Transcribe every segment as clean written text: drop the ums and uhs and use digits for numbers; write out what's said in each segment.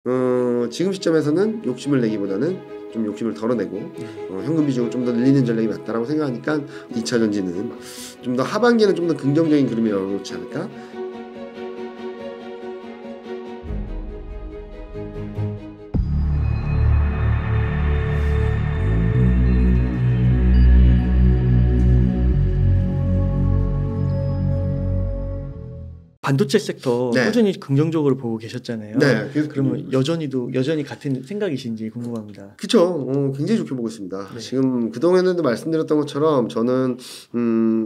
지금 시점에서는 욕심을 내기보다는 좀 욕심을 덜어내고 현금 비중을 좀 더 늘리는 전략이 맞다라고 생각하니까 2차 전지는 좀 더 하반기에는 좀 더 긍정적인 그림이 나오지 않을까? 반도체 섹터 네. 꾸준히 긍정적으로 보고 계셨잖아요. 네, 그러면 여전히 같은 생각이신지 궁금합니다. 그쵸. 굉장히 좋게 보고 있습니다. 네. 지금 그동안에도 말씀드렸던 것처럼 저는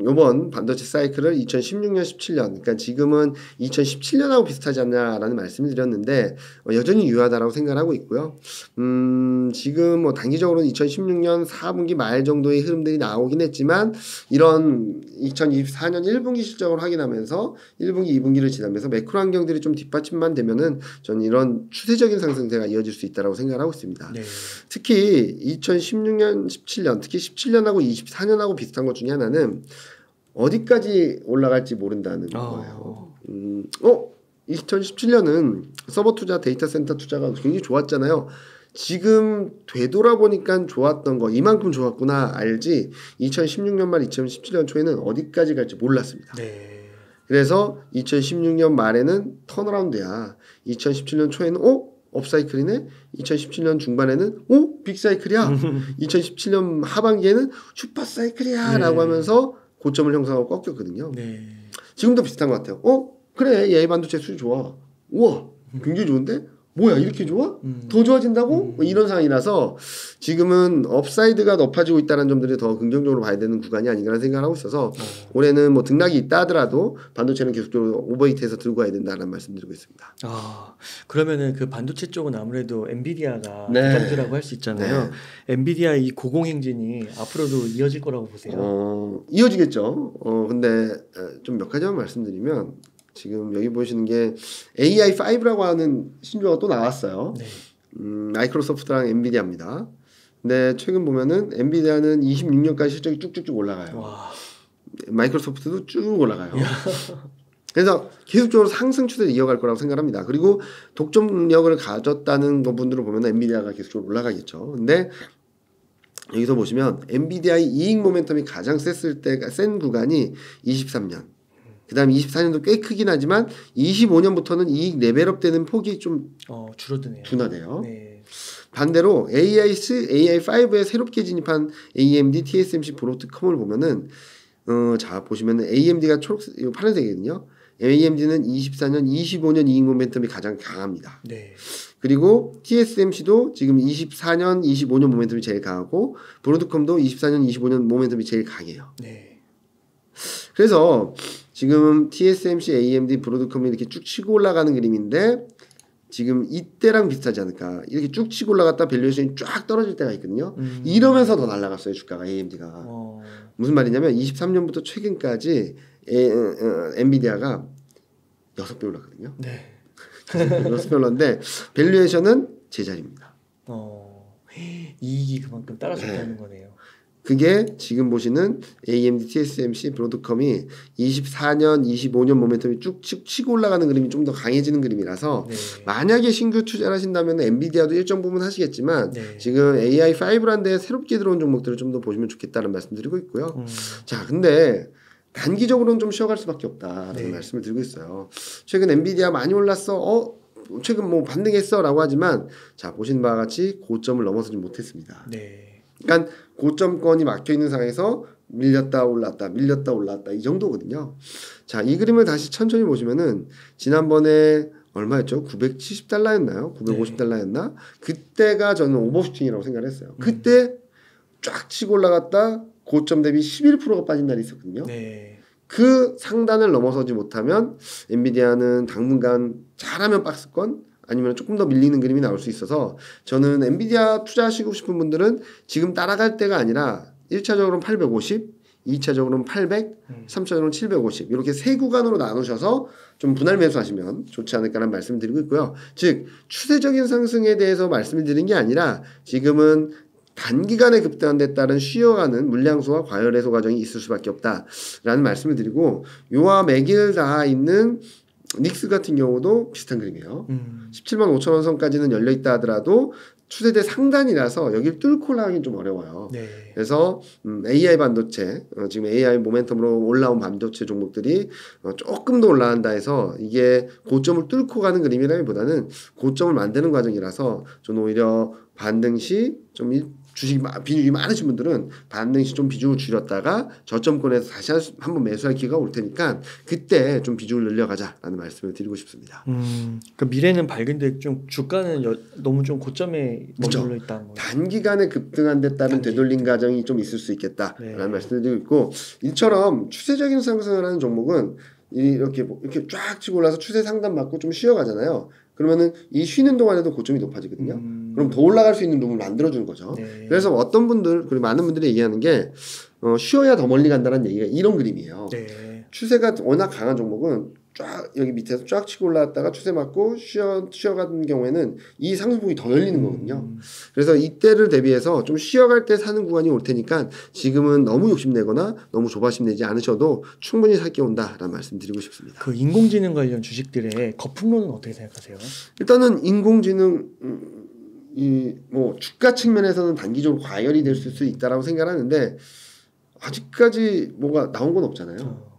요번 반도체 사이클을 2016년, 17년, 그러니까 지금은 2017년하고 비슷하지 않냐라는 말씀을 드렸는데 여전히 유효하다라고 생각을 하고 있고요. 지금 뭐 단기적으로는 2016년 4분기 말 정도의 흐름들이 나오긴 했지만 이런 2024년 1분기 실적을 확인하면서 1분기, 2분기를 지나면서 매크로 환경들이 좀 뒷받침만 되면은 저는 이런 추세적인 상승세가 이어질 수 있다라고 생각을 하고 있습니다. 네. 특히 2016년, 17년, 특히 17년하고 24년하고 비슷한 것 중에 하나는 어디까지 올라갈지 모른다는 거예요. 2017년은 서버 투자, 데이터 센터 투자가 굉장히 좋았잖아요. 지금 되돌아보니까 좋았던 거 이만큼 좋았구나 알지 2016년 말 2017년 초에는 어디까지 갈지 몰랐습니다. 네. 그래서 2016년 말에는 턴어라운드야. 2017년 초에는 업사이클이네. 2017년 중반에는 빅사이클이야. 2017년 하반기에는 슈퍼사이클이야. 라고 하면서 고점을 형성하고 꺾였거든요. 네. 지금도 비슷한 것 같아요. 그래 얘 반도체 수준 좋아. 우와 굉장히 좋은데? 뭐야 이렇게 좋아? 더 좋아진다고? 뭐 이런 상황이라서 지금은 업사이드가 높아지고 있다는 점들이 더 긍정적으로 봐야 되는 구간이 아닌가라는 생각을 하고 있어서 올해는 뭐 등락이 있다 하더라도 반도체는 계속적으로 오버히트해서 들고 가야 된다는 말씀드리고 있습니다. 그러면은 그 반도체 쪽은 아무래도 엔비디아가 네. 기반주라고 할 수 있잖아요. 엔비디아 이 고공행진이 앞으로도 이어질 거라고 보세요. 이어지겠죠. 근데 좀 몇 가지만 말씀드리면 지금 여기 보시는 게 AI5라고 하는 신조어가 또 나왔어요. 네. 마이크로소프트랑 엔비디아입니다. 근데 최근 보면은 엔비디아는 26년까지 실적이 쭉쭉쭉 올라가요. 와. 마이크로소프트도 쭉 올라가요. 그래서 계속적으로 상승 추세를 이어갈 거라고 생각합니다. 그리고 독점력을 가졌다는 부분들을 보면 엔비디아가 계속적으로 올라가겠죠. 근데 여기서 보시면 엔비디아의 이익 모멘텀이 가장 셌을 때가 센 구간이 23년. 그 다음에 24년도 꽤 크긴 하지만 25년부터는 이익 레벨업 되는 폭이 좀 줄어드네요. 둔화돼요. 네. 반대로 AI5에 새롭게 진입한 AMD, TSMC, 브로드컴을 보면은 자 보시면은 AMD가 초록색, 파란색이거든요. AMD는 24년, 25년 이익 모멘텀이 가장 강합니다. 네. 그리고 TSMC도 지금 24년, 25년 모멘텀이 제일 강하고 브로드컴도 24년, 25년 모멘텀이 제일 강해요. 네. 그래서 지금 TSMC, AMD, 브로드컴이 이렇게 쭉 치고 올라가는 그림인데 지금 이때랑 비슷하지 않을까. 이렇게 쭉 치고 올라갔다 밸류에이션이 쫙 떨어질 때가 있거든요. 이러면서 더 날아갔어요. 주가가 AMD가. 무슨 말이냐면 23년부터 최근까지 엔비디아가 6배 올랐거든요. 네. 6배 올랐는데 밸류에이션은 제자리입니다. 이익이 그만큼 따라섰다는 거네요. 그게 지금 보시는 AMD, TSMC, 브로드컴이 24년, 25년 모멘텀이 쭉 치고 올라가는 그림이 좀 더 강해지는 그림이라서 네. 만약에 신규 투자를 하신다면 엔비디아도 일정 부분 하시겠지만 네. 지금 지금 AI5라는 데 새롭게 들어온 종목들을 좀 더 보시면 좋겠다는 말씀드리고 있고요. 자, 근데 단기적으로는 좀 쉬어갈 수밖에 없다라는 네. 말씀을 드리고 있어요. 최근 엔비디아 많이 올랐어. 최근 뭐 반등했어 라고 하지만 자 보신 바와 같이 고점을 넘어서지 못했습니다. 네. 그러니까 고점권이 막혀있는 상황에서 밀렸다 올랐다 밀렸다 올랐다 이 정도거든요. 자, 이 그림을 다시 천천히 보시면은 지난번에 얼마였죠? 970달러였나요? 950달러였나? 그때가 저는 오버슈팅이라고 생각을 했어요. 그때 쫙 치고 올라갔다 고점 대비 11%가 빠진 날이 있었거든요. 네. 그 상단을 넘어서지 못하면 엔비디아는 당분간 잘하면 박스권 아니면 조금 더 밀리는 그림이 나올 수 있어서 저는 엔비디아 투자하시고 싶은 분들은 지금 따라갈 때가 아니라 1차적으로는 850, 2차적으로는 800, 3차적으로는 750 이렇게 세 구간으로 나누셔서 좀 분할 매수하시면 좋지 않을까라는 말씀을 드리고 있고요. 즉 추세적인 상승에 대해서 말씀을 드린 게 아니라 지금은 단기간에 급등한 데 따른 쉬어가는 물량소와 과열해소 과정이 있을 수밖에 없다라는 말씀을 드리고 요와 맥을 닿아 있는 닉스 같은 경우도 비슷한 그림이에요. 17만 5천 원 선까지는 열려 있다 하더라도 추세대 상단이라서 여기를 뚫고 나가긴 좀 어려워요. 네. 그래서 AI 반도체 지금 AI 모멘텀으로 올라온 반도체 종목들이 조금 더 올라간다 해서 이게 고점을 뚫고 가는 그림이라기보다는 고점을 만드는 과정이라서 저는 오히려 반등 시 좀 주식 비중이 많으신 분들은 반등 시 좀 비중을 줄였다가 저점권에서 다시 한번 매수할 기회가 올 테니까 그때 좀 비중을 늘려가자라는 말씀을 드리고 싶습니다. 그 미래는 밝은데 좀 주가는 너무 좀 고점에 머물러 있다. 단기간에 급등한 데 따른 되돌림 과정이 좀 있을 수 있겠다라는 네. 말씀을 드리고 있고, 이처럼 추세적인 상승을 하는 종목은 이렇게 쫙 치고 올라서 추세 상단 맞고 좀 쉬어가잖아요. 그러면은 이 쉬는 동안에도 고점이 높아지거든요. 그럼 더 올라갈 수 있는 룸을 만들어주는 거죠. 네. 그래서 어떤 분들, 그리고 많은 분들이 얘기하는 게 쉬어야 더 멀리 간다는 얘기가 이런 그림이에요. 네. 추세가 워낙 강한 종목은 쫙 여기 밑에서 쫙 치고 올라왔다가 추세 맞고 쉬어가는 경우에는 이 상승폭이 더 열리는 거거든요. 그래서 이때를 대비해서 좀 쉬어갈 때 사는 구간이 올 테니까 지금은 너무 욕심내거나 너무 조바심 내지 않으셔도 충분히 살 게 온다라는 말씀 드리고 싶습니다. 그 인공지능 관련 주식들의 거품론은 어떻게 생각하세요? 일단은 인공지능 뭐 주가 측면에서는 단기적으로 과열이 될 수 있다라고 생각하는데 아직까지 뭐가 나온 건 없잖아요.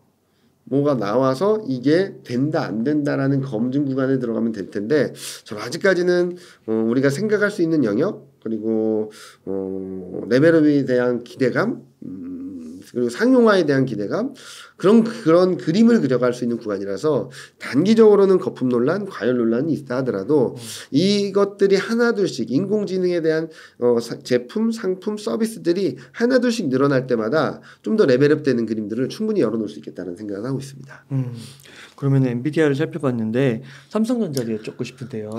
뭐가 나와서 이게 된다 안 된다라는 검증 구간에 들어가면 될 텐데 저는 아직까지는 우리가 생각할 수 있는 영역 그리고 레벨업에 대한 기대감 그리고 상용화에 대한 기대감 그런 그림을 그려갈 수 있는 구간이라서 단기적으로는 거품 논란, 과열 논란이 있다 하더라도 이것들이 하나둘씩 인공지능에 대한 제품, 상품, 서비스들이 하나둘씩 늘어날 때마다 좀 더 레벨업 되는 그림들을 충분히 열어놓을 수 있겠다는 생각을 하고 있습니다. 그러면 엔비디아를 살펴봤는데 삼성전자를 여쭙고 싶은데요.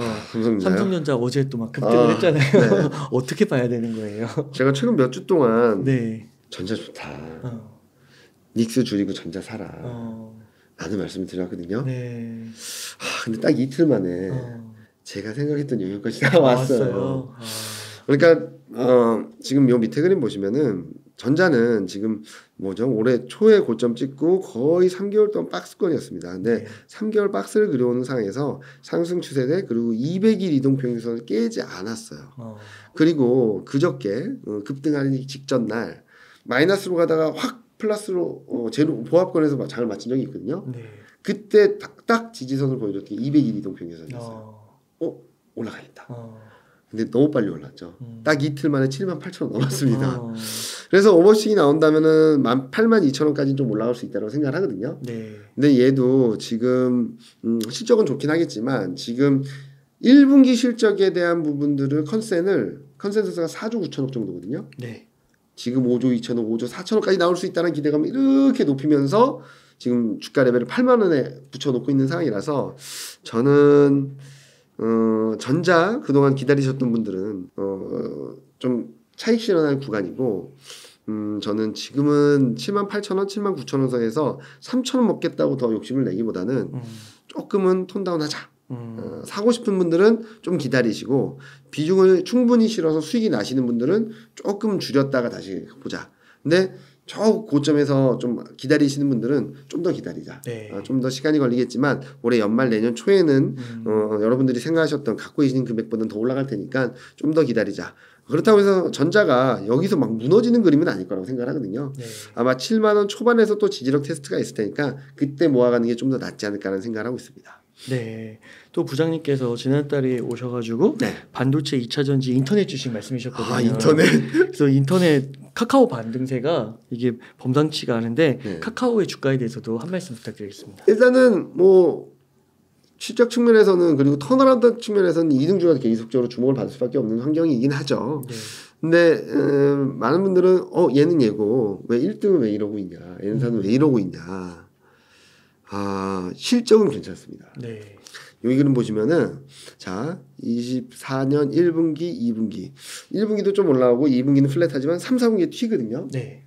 삼성전자 어제 또 막 급등을 했잖아요. 네. 어떻게 봐야 되는 거예요? 제가 최근 몇 주 동안 네. 전자 좋다. 닉스 줄이고 전자 사라. 라는 말씀을 드렸거든요. 네. 근데 딱 이틀 만에 제가 생각했던 영역까지 다 왔어요. 그러니까 지금 요 밑에 그림 보시면은 전자는 지금 올해 초에 고점 찍고 거의 3개월 동안 박스권이었습니다. 근데 네. 3개월 박스를 그려오는 상황에서 상승 추세대 그리고 200일 이동평균선을 깨지 않았어요. 그리고 그저께 급등하는 직전 날 마이너스로 가다가 확 플러스로 제로 보합권에서 장을 마친 적이 있거든요. 네. 그때 딱 지지선을 보여줬더니 200일 이동평균선이었어요. 올라가겠다. 근데 너무 빨리 올랐죠. 딱 이틀 만에 78,000원 넘었습니다. 그래서 오버싱이 나온다면은 82,000원까지는 좀 올라갈 수 있다고 생각을 하거든요. 네. 근데 얘도 지금 실적은 좋긴 하겠지만 지금 1분기 실적에 대한 부분들을 컨센서스가 4조 9천억 정도거든요. 네. 지금 5조 2천억, 5조 4천억까지 나올 수 있다는 기대감을 이렇게 높이면서 지금 주가 레벨을 8만 원에 붙여놓고 있는 상황이라서 저는 전자 그동안 기다리셨던 분들은 좀 차익 실현할 구간이고 저는 지금은 78,000원, 79,000원 선에서 3,000원 먹겠다고 더 욕심을 내기보다는 조금은 톤다운 하자. 사고 싶은 분들은 좀 기다리시고 비중을 충분히 실어서 수익이 나시는 분들은 조금 줄였다가 다시 보자. 근데 저 고점에서 좀 기다리시는 분들은 좀 더 기다리자. 네. 좀 더 시간이 걸리겠지만 올해 연말 내년 초에는 여러분들이 생각하셨던 갖고 계시는 금액보다는 더 올라갈 테니까 좀 더 기다리자. 그렇다고 해서 전자가 여기서 막 무너지는 그림은 아닐 거라고 생각하거든요. 네. 아마 7만 원 초반에서 또 지지력 테스트가 있을 테니까 그때 모아가는 게 좀 더 낫지 않을까라는 생각을 하고 있습니다. 네. 또 부장님께서 지난달에 오셔가지고 네. 반도체 2차전지 인터넷 주식 말씀하셨거든요. 인터넷. 그래서 인터넷 카카오 반등세가 이게 범상치가 않은데 네. 카카오의 주가에 대해서도 한 말씀 부탁드리겠습니다. 일단은 실적 측면에서는 그리고 턴어라운드 측면에서는 이등주가 계속적으로 주목을 받을 수밖에 없는 환경이긴 하죠. 네. 근데 많은 분들은 얘는 얘고 왜 1등은 왜 이러고 있냐, N사는 왜 이러고 있냐. 실적은 괜찮습니다. 네. 여기 그림 보시면은 자 24년 1분기, 2분기 1분기도 좀 올라오고 2분기는 플랫하지만 3, 4분기에 튀거든요. 네.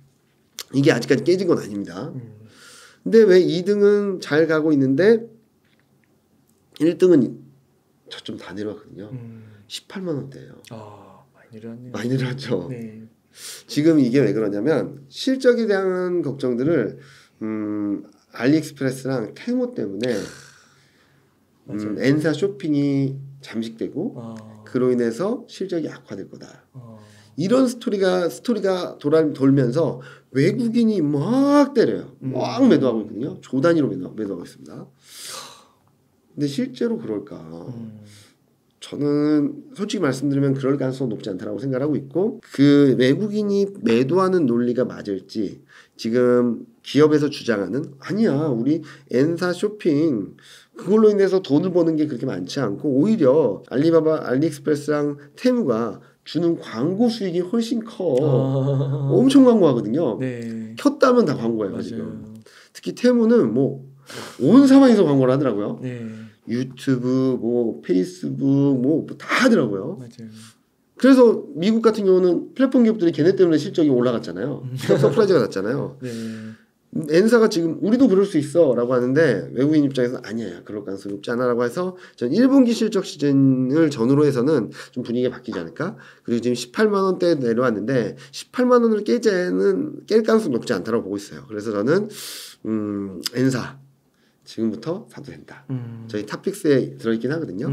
이게 아직까지 깨진 건 아닙니다. 근데 왜 2등은 잘 가고 있는데 1등은 저점 다 내려왔거든요. 18만 원대예요. 많이 내려왔네요. 많이 내려왔죠. 네. 지금 이게 왜 그러냐면 실적에 대한 걱정들을 알리익스프레스랑 테무 때문에 N사 쇼핑이 잠식되고 그로 인해서 실적이 악화될 거다. 이런 스토리가 돌면서 외국인이 막 때려요. 막 매도하고 있거든요. 조 단위로 매도하고 있습니다. 근데 실제로 그럴까? 저는 솔직히 말씀드리면 그럴 가능성은 높지 않다고 생각하고 있고, 그 외국인이 매도하는 논리가 맞을지, 지금 기업에서 주장하는 아니야, 우리 N사 쇼핑 그걸로 인해서 돈을 버는 게 그렇게 많지 않고 오히려 알리바바, 알리익스프레스랑 테무가 주는 광고 수익이 훨씬 커. 엄청 광고하거든요. 네. 켰다면 다 광고예요. 맞아요. 지금. 특히 테무는 뭐 온 사방에서 광고를 하더라고요. 네. 유튜브, 뭐 페이스북, 뭐 다 하더라고요. 맞아요. 그래서 미국 같은 경우는 플랫폼 기업들이 걔네 때문에 실적이 올라갔잖아요. 서프라이즈가 났잖아요. 네. N사가 지금 우리도 그럴 수 있어라고 하는데 외국인 입장에서는 아니야, 그럴 가능성이 높지 않아라고 해서 전 1분기 실적 시즌을 전후로 해서는 좀 분위기가 바뀌지 않을까. 그리고 지금 18만 원대 내려왔는데 18만 원을 깰 가능성이 높지 않다고 보고 있어요. 그래서 저는 N사 지금부터 사도 된다. 저희 탑픽스에 들어있긴 하거든요.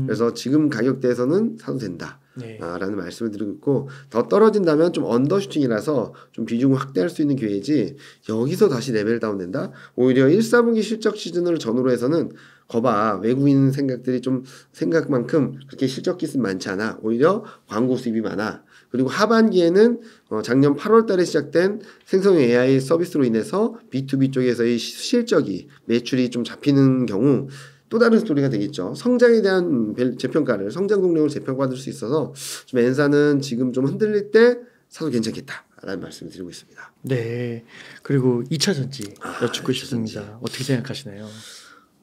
그래서 지금 가격대에서는 사도 된다. 네. 라는 말씀을 드리고 있고, 더 떨어진다면 좀 언더슈팅이라서 좀 비중을 확대할 수 있는 기회지, 여기서 다시 레벨 다운된다? 오히려 1, 4분기 실적 시즌을 전후로 해서는 거봐, 외국인 생각들이 좀 생각만큼 그렇게 실적 기습 많지 않아. 오히려 광고 수입이 많아. 그리고 하반기에는 작년 8월 달에 시작된 생성형 AI 서비스로 인해서 B2B 쪽에서의 실적이, 매출이 좀 잡히는 경우 또 다른 스토리가 되겠죠. 성장에 대한 재평가를, 성장 동력을 재평가받을 수 있어서 좀 N사는 지금 좀 흔들릴 때 사도 괜찮겠다라는 말씀을 드리고 있습니다. 네. 그리고 2차 전지 여쭙고 싶습니다. 어떻게 생각하시나요?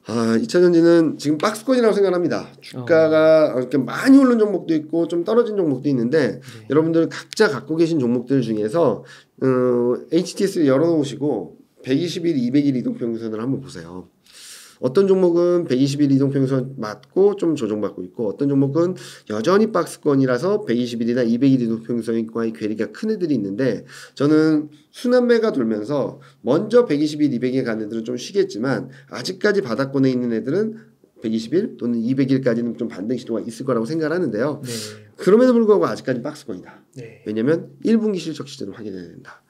2차 전지는 지금 박스권이라고 생각합니다. 주가가 이렇게 많이 오른 종목도 있고 좀 떨어진 종목도 있는데, 네. 여러분들 각자 갖고 계신 종목들 중에서 HTS를 열어놓으시고 120일, 200일 이동평균선을 한번 보세요. 어떤 종목은 120일 이동평균선 맞고 좀 조정받고 있고, 어떤 종목은 여전히 박스권이라서 120일이나 200일 이동평균선과의 괴리가 큰 애들이 있는데, 저는 순환매가 돌면서 먼저 120일, 200일 간 애들은 좀 쉬겠지만 아직까지 바닥권에 있는 애들은 120일 또는 200일까지는 좀 반등 시도가 있을 거라고 생각을 하는데요. 네. 그럼에도 불구하고 아직까지 박스권이다. 네. 왜냐면 1분기 실적 시즌을 확인해야 된다.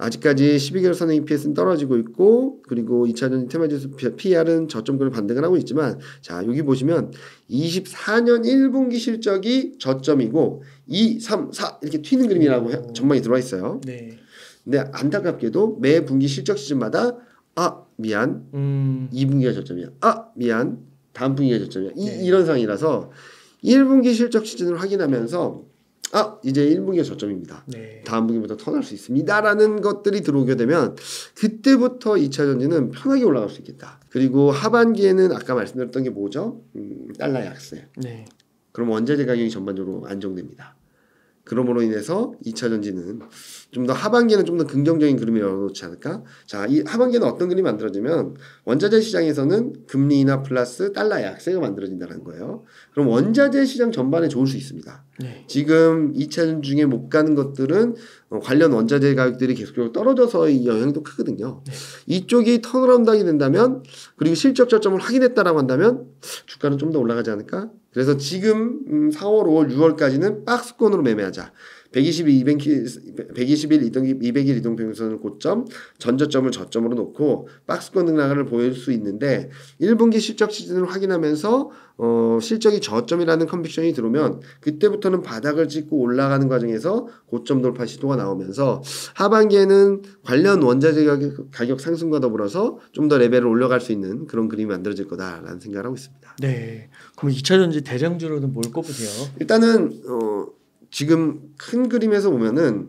아직까지 12개월 선의 EPS는 떨어지고 있고, 그리고 2차전지 테마지수 PR은 저점권을 반등을 하고 있지만, 자, 여기 보시면 24년 1분기 실적이 저점이고 2, 3, 4 이렇게 튀는 그림이라고 전망이 들어와 있어요. 네. 근데 안타깝게도 매 분기 실적 시즌마다 미안, 2분기가 저점이야. 미안, 다음 분기가 저점이야. 이런 상황이라서 1분기 실적 시즌을 확인하면서 이제 1분기가 저점입니다. 네. 다음 분기부터 턴할 수 있습니다. 라는 것들이 들어오게 되면 그때부터 2차 전지는 편하게 올라갈 수 있겠다. 그리고 하반기에는 아까 말씀드렸던 게 뭐죠? 달러 약세. 네. 그럼 원자재 가격이 전반적으로 안정됩니다. 그러므로 인해서 2차 전지는 좀 더 하반기에는 좀 더 긍정적인 그림이 열어놓지 않을까? 자, 이 하반기에는 어떤 그림이 만들어지면 원자재 시장에서는 금리 인하 플러스 달러 약세가 만들어진다는 거예요. 그럼 원자재 시장 전반에 좋을 수 있습니다. 네. 지금 2차 전지 중에 못 가는 것들은 관련 원자재 가격들이 계속적으로 떨어져서 이 영향도 크거든요. 네. 이쪽이 턴어라운드 하게 된다면, 그리고 실적 저점을 확인했다라고 한다면 주가는 좀 더 올라가지 않을까? 그래서 지금 4월, 5월, 6월까지는 박스권으로 매매하자. 120일 200일 이동평균선을 고점, 전저점을 저점으로 놓고 박스권 등락을 보일 수 있는데, 1분기 실적 시즌을 확인하면서 실적이 저점이라는 컨빅션이 들어오면 그때부터는 바닥을 찍고 올라가는 과정에서 고점 돌파 시도가 나오면서 하반기에는 관련 원자재 가격 상승과 더불어서 좀 더 레벨을 올라갈 수 있는 그런 그림이 만들어질 거다라는 생각을 하고 있습니다. 네. 그럼 2차 전지 대장주로는 뭘 꼽으세요? 일단은 지금 큰 그림에서 보면은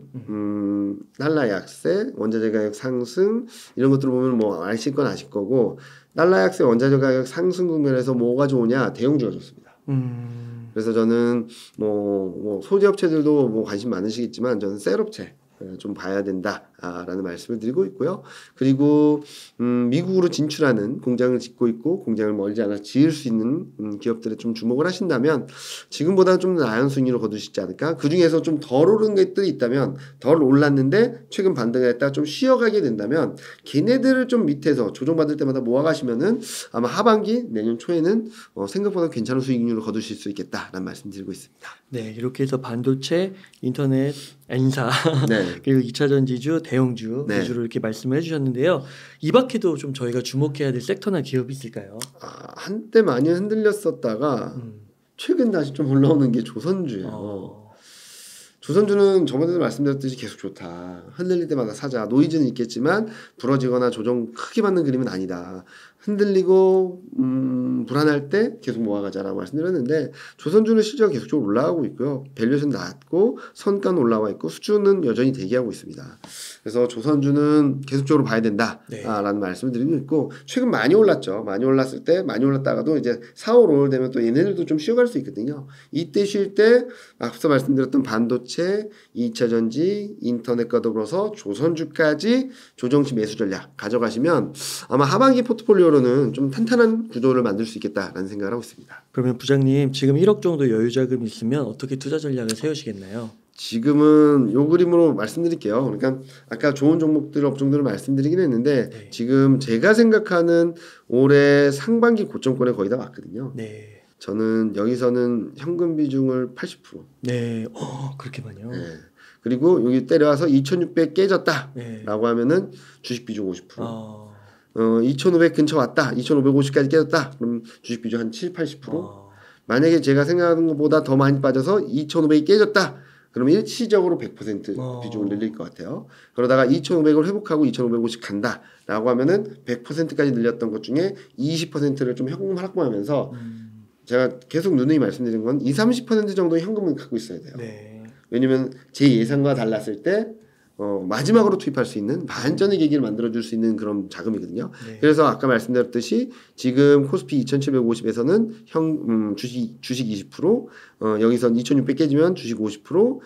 달러 약세, 원자재 가격 상승 이런 것들을 보면 뭐 아실 건 아실 거고, 달러 약세, 원자재 가격 상승 국면에서 뭐가 좋으냐? 대형주가 좋습니다. 그래서 저는 뭐 소재 업체들도 뭐 관심 많으시겠지만 저는 셀업체, 좀 봐야 된다라는 말씀을 드리고 있고요. 그리고 미국으로 진출하는 공장을 짓고 있고 공장을 멀지 않아 지을 수 있는 기업들에 좀 주목을 하신다면 지금보다 좀 나은 수익률을 거두시지 않을까. 그 중에서 좀 덜 오른 것들이 있다면 덜 올랐는데 최근 반등을 했다가 좀 쉬어가게 된다면 걔네들을 좀 밑에서 조정받을 때마다 모아가시면은 아마 하반기 내년 초에는 생각보다 괜찮은 수익률을 거두실 수 있겠다라는 말씀드리고 있습니다. 네, 이렇게 해서 반도체, 인터넷, N사 네. 그리고 2차 전지주, 대형주 네. 위주로 이렇게 말씀을 해주셨는데요. 이 밖에도 좀 저희가 주목해야 될 섹터나 기업이 있을까요? 한때 많이 흔들렸었다가 최근 다시 좀 올라오는 게 조선주예요. 조선주는 저번에도 말씀드렸듯이 계속 좋다. 흔들릴 때마다 사자. 노이즈는 있겠지만 부러지거나 조정 크게 받는 그림은 아니다. 흔들리고 불안할 때 계속 모아가자라고 말씀드렸는데 조선주는 실제로 계속적으로 올라가고 있고요. 밸류에이션 낮고 선가는 올라와 있고 수주는 여전히 대기하고 있습니다. 그래서 조선주는 계속적으로 봐야 된다라는 말씀을 드리고 있고 최근 많이 올랐죠. 많이 올랐을 때 많이 올랐다가도 이제 4, 5, 5월 되면 또 얘네들도 좀 쉬어갈 수 있거든요. 이때 쉴 때 앞서 말씀드렸던 반도체, 2차 전지, 인터넷과 더불어서 조선주까지 조정시 매수 전략 가져가시면 아마 하반기 포트폴리오로는 좀 탄탄한 구조를 만들 수 있겠다라는 생각을 하고 있습니다. 그러면 부장님 지금 1억 정도 여유 자금이 있으면 어떻게 투자 전략을 세우시겠나요? 지금은 요 그림으로 말씀드릴게요. 그러니까 아까 좋은 종목들 업종들을 말씀드리긴 했는데 네. 지금 제가 생각하는 올해 상반기 고점권에 거의 다 왔거든요. 네. 저는 여기서는 현금 비중을 80%. 네. 그렇게 많이요? 네. 그리고 여기 때려와서 2,600 깨졌다라고 네. 하면은 주식 비중 50%. 2,500 근처 왔다. 2,550까지 깨졌다. 그럼 주식 비중 한 7, 80%. 만약에 제가 생각하는 것보다 더 많이 빠져서 2,500이 깨졌다. 그러면 일시적으로 100% 비중을 늘릴 것 같아요. 그러다가 2,500을 회복하고 2,550 간다라고 하면은 100%까지 늘렸던 것 중에 20%를 좀 현금 할부하면서 제가 계속 누누이 말씀드린 건 20-30% 정도의 현금을 갖고 있어야 돼요. 네. 왜냐면 제 예상과 달랐을 때 마지막으로 투입할 수 있는 반전의 계기를 만들어줄 수 있는 그런 자금이거든요. 네. 그래서 아까 말씀드렸듯이 지금 코스피 2750에서는 주식 20%, 여기선 2600 깨지면 주식 50%,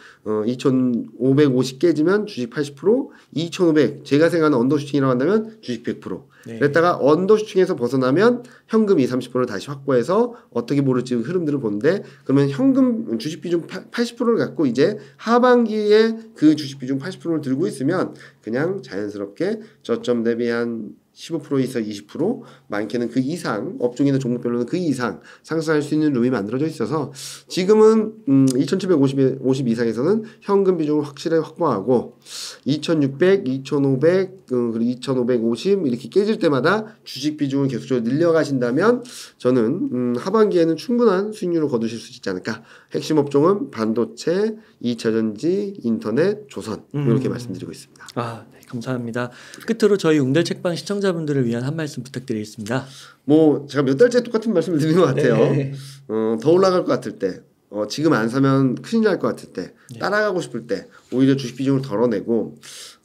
2550 깨지면 주식 80%, 2500 제가 생각하는 언더슈팅이라고 한다면 주식 100%. 네. 그랬다가 언더슈팅에서 벗어나면 현금 20-30%를 다시 확보해서 어떻게 모를지 흐름들을 보는데 그러면 현금 주식 비중 80%를 갖고 이제 하반기에 그 주식 비중 80%를 들고 있으면 그냥 자연스럽게 저점 대비 한 15%에서 20% 많게는 그 이상 업종이나 종목별로는 그 이상 상승할 수 있는 룸이 만들어져 있어서 지금은 2750 이상에서는 현금 비중을 확실하게 확보하고 2600, 2500 그리고 2550 이렇게 깨질 때마다 주식 비중을 계속적으로 늘려가신다면 저는 하반기에는 충분한 수익률을 거두실 수 있지 않을까. 핵심 업종은 반도체, 2차전지, 인터넷, 조선 이렇게 말씀드리고 있습니다. 네, 감사합니다. 끝으로 저희 웅달 책방 시청자분들을 위한 한 말씀 부탁드리겠습니다. 뭐 제가 몇 달째 똑같은 말씀을 드린 것 같아요. 네. 더 올라갈 것 같을 때 지금 안 사면 큰일 날 것 같을 때 따라가고 싶을 때 오히려 주식 비중을 덜어내고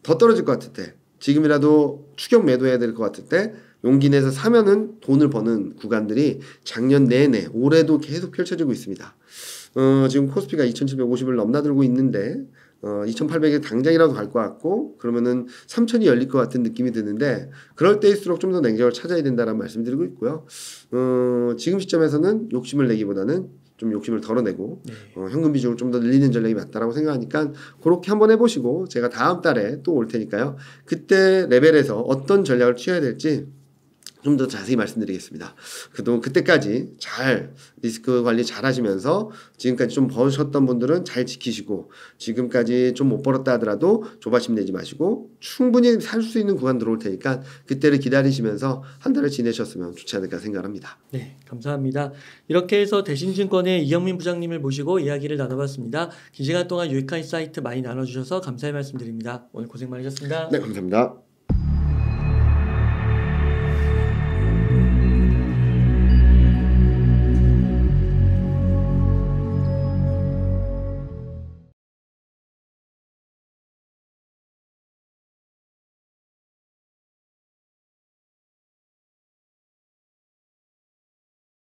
더 떨어질 것 같을 때 지금이라도 추격 매도해야 될 것 같을 때 용기 내서 사면은 돈을 버는 구간들이 작년 내내 올해도 계속 펼쳐지고 있습니다. 지금 코스피가 2750을 넘나들고 있는데 2800에 당장이라도 갈 것 같고 그러면은 3000이 열릴 것 같은 느낌이 드는데 그럴 때일수록 좀 더 냉정을 찾아야 된다는 말씀 드리고 있고요. 지금 시점에서는 욕심을 내기보다는 좀 욕심을 덜어내고 현금 비중을 좀 더 늘리는 전략이 맞다라고 생각하니까 그렇게 한번 해보시고 제가 다음 달에 또 올 테니까요. 그때 레벨에서 어떤 전략을 취해야 될지 좀 더 자세히 말씀드리겠습니다. 그때까지 잘 리스크 관리 잘 하시면서 지금까지 좀 버셨던 분들은 잘 지키시고 지금까지 좀 못 벌었다 하더라도 조바심 내지 마시고 충분히 살 수 있는 구간 들어올 테니까 그때를 기다리시면서 한 달을 지내셨으면 좋지 않을까 생각합니다. 네, 감사합니다. 이렇게 해서 대신증권의 이영민 부장님을 모시고 이야기를 나눠봤습니다. 긴 시간 동안 유익한 인사이트 많이 나눠주셔서 감사의 말씀드립니다. 오늘 고생 많으셨습니다. 네, 감사합니다.